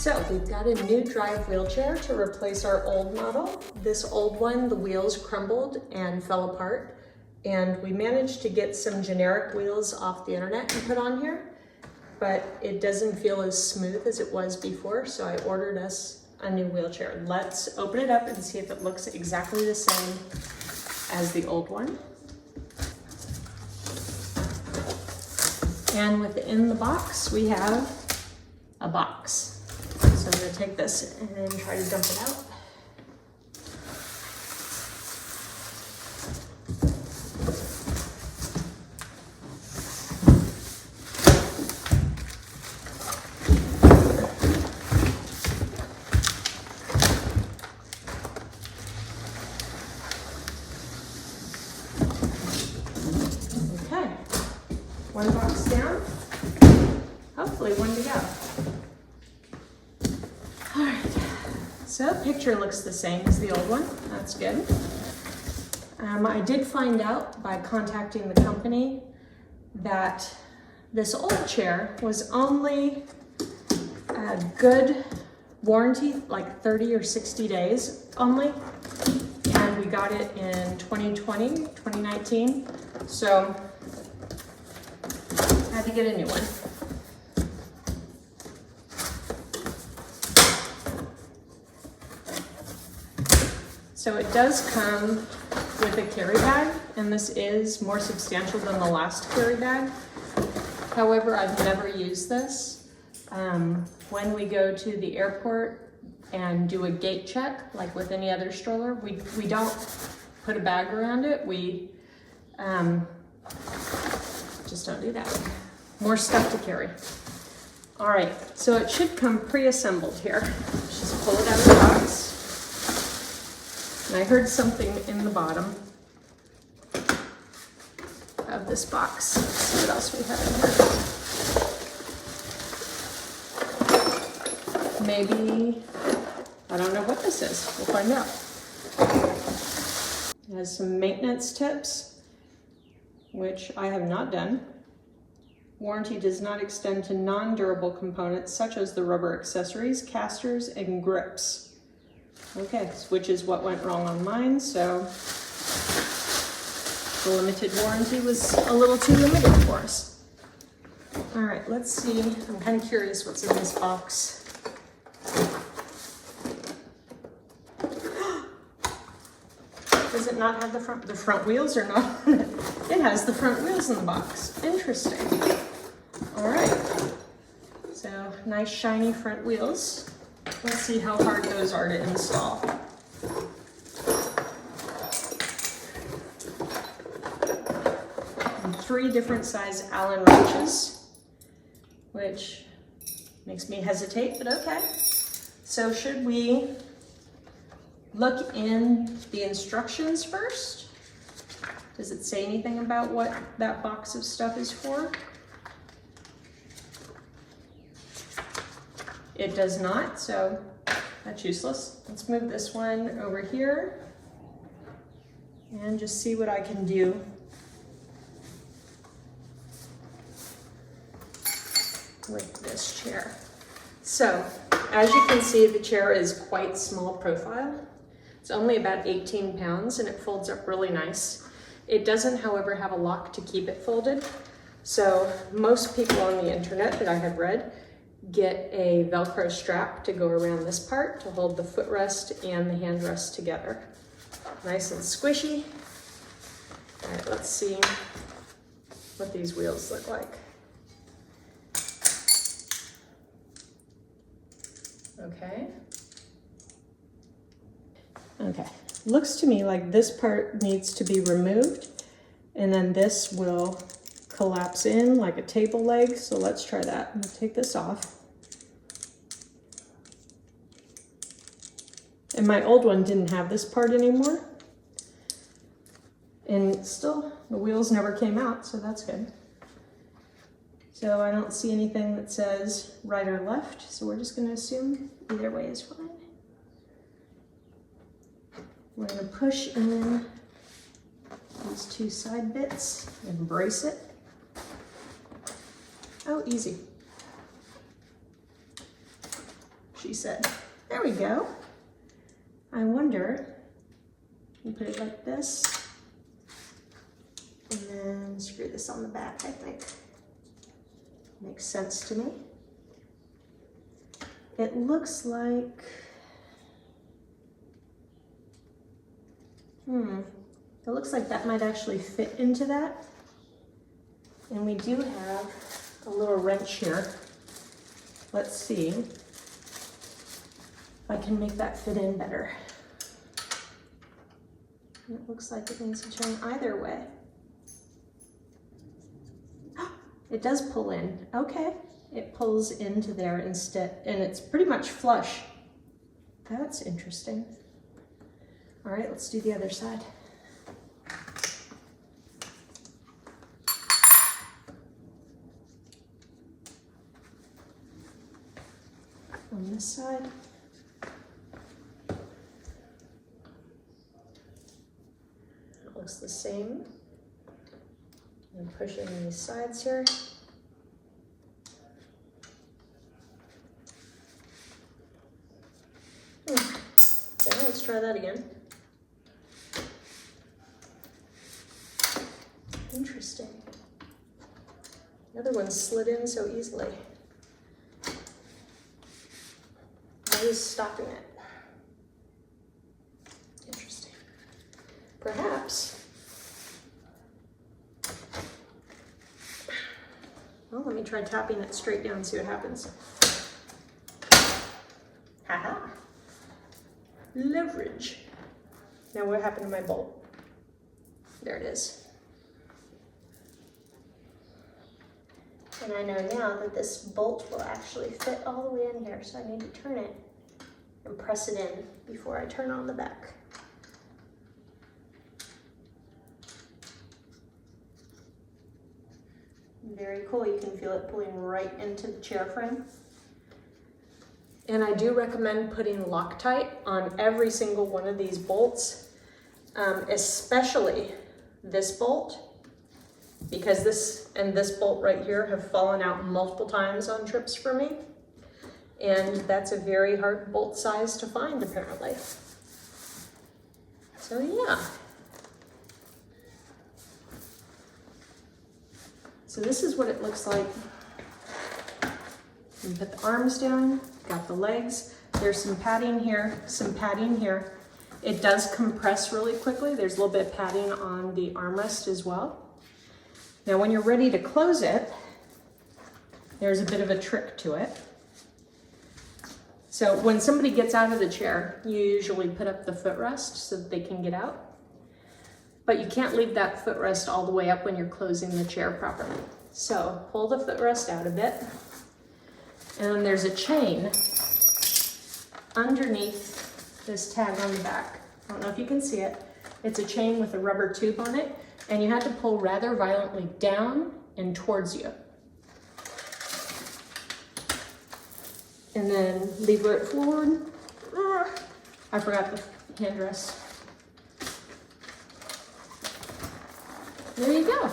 So we've got a new drive wheelchair to replace our old model. This old one, the wheels crumbled and fell apart, and we managed to get some generic wheels off the internet and put on here, but it doesn't feel as smooth as it was before, so I ordered us a new wheelchair. Let's open it up and see if it looks exactly the same as the old one. And within the box, we have a box. So I'm gonna take this and then try to dump it out. Okay, one box down, hopefully one to go. All right, so picture looks the same as the old one. That's good. I did find out by contacting the company that this old chair was only a good warranty, like 30 or 60 days only. And we got it in 2019. So I had to get a new one. So it does come with a carry bag, and this is more substantial than the last carry bag. However, I've never used this. When we go to the airport and do a gate check, like with any other stroller, we don't put a bag around it. We just don't do that. More stuff to carry. All right, so it should come pre-assembled here. Just pull it out of the box. And I heard something in the bottom of this box. Let's see what else we have in here. Maybe, I don't know what this is. We'll find out. It has some maintenance tips, which I have not done. Warranty does not extend to non-durable components such as the rubber accessories, casters, and grips. Okay, which is what went wrong on mine, so the limited warranty was a little too limited for us. All right, let's see. I'm kind of curious what's in this box. Does it not have the front wheels or not? It has the front wheels in the box. Interesting. All right, so nice shiny front wheels. Let's see how hard those are to install. And 3 different size Allen wrenches, which makes me hesitate, but okay. So should we look in the instructions first? Does it say anything about what that box of stuff is for? It does not, so that's useless. Let's move this one over here and just see what I can do with this chair. So, as you can see, the chair is quite small profile. It's only about 18 pounds and it folds up really nice. It doesn't, however, have a lock to keep it folded. So most people on the internet that I have read get a Velcro strap to go around this part to hold the footrest and the handrest together. Nice and squishy. All right, let's see what these wheels look like. Okay. Okay, looks to me like this part needs to be removed, and then this will collapse in like a table leg. So let's try that. I'm gonna take this off. And my old one didn't have this part anymore. And still, the wheels never came out, so that's good. So I don't see anything that says right or left, so we're just gonna assume either way is fine. We're gonna push in these 2 side bits and brace it. Oh, easy. she said. There we go. I wonder, you put it like this, and then screw this on the back, I think. Makes sense to me. It looks like, it looks like that might actually fit into that. And we do have a little wrench here. Let's see if I can make that fit in better. And it looks like it needs to turn either way. It does pull in, okay. It pulls into there instead, and it's pretty much flush. That's interesting. All right, let's do the other side. On this side. It looks the same. I'm pushing these sides here. Okay, let's try that again. Interesting. The other one slid in so easily. I was stopping it. Interesting. Perhaps. Well, let me try tapping it straight down and see what happens. Haha. Leverage. Now what happened to my bolt? There it is. And I know now that this bolt will actually fit all the way in here, so I need to turn it and press it in before I turn on the back. Very cool, you can feel it pulling right into the chair frame. And I do recommend putting Loctite on every single one of these bolts, especially this bolt, because this and this bolt right here have fallen out multiple times on trips for me. And that's a very hard bolt size to find, apparently. So yeah. So this is what it looks like. You put the arms down, got the legs. There's some padding here, some padding here. It does compress really quickly. There's a little bit of padding on the armrest as well. Now when you're ready to close it, there's a bit of a trick to it. So when somebody gets out of the chair, you usually put up the footrest so that they can get out. But you can't leave that footrest all the way up when you're closing the chair properly. So pull the footrest out a bit. And then there's a chain underneath this tag on the back. I don't know if you can see it. It's a chain with a rubber tube on it, and you have to pull rather violently down and towards you. And then lever it forward. I forgot the hand rest. There you go.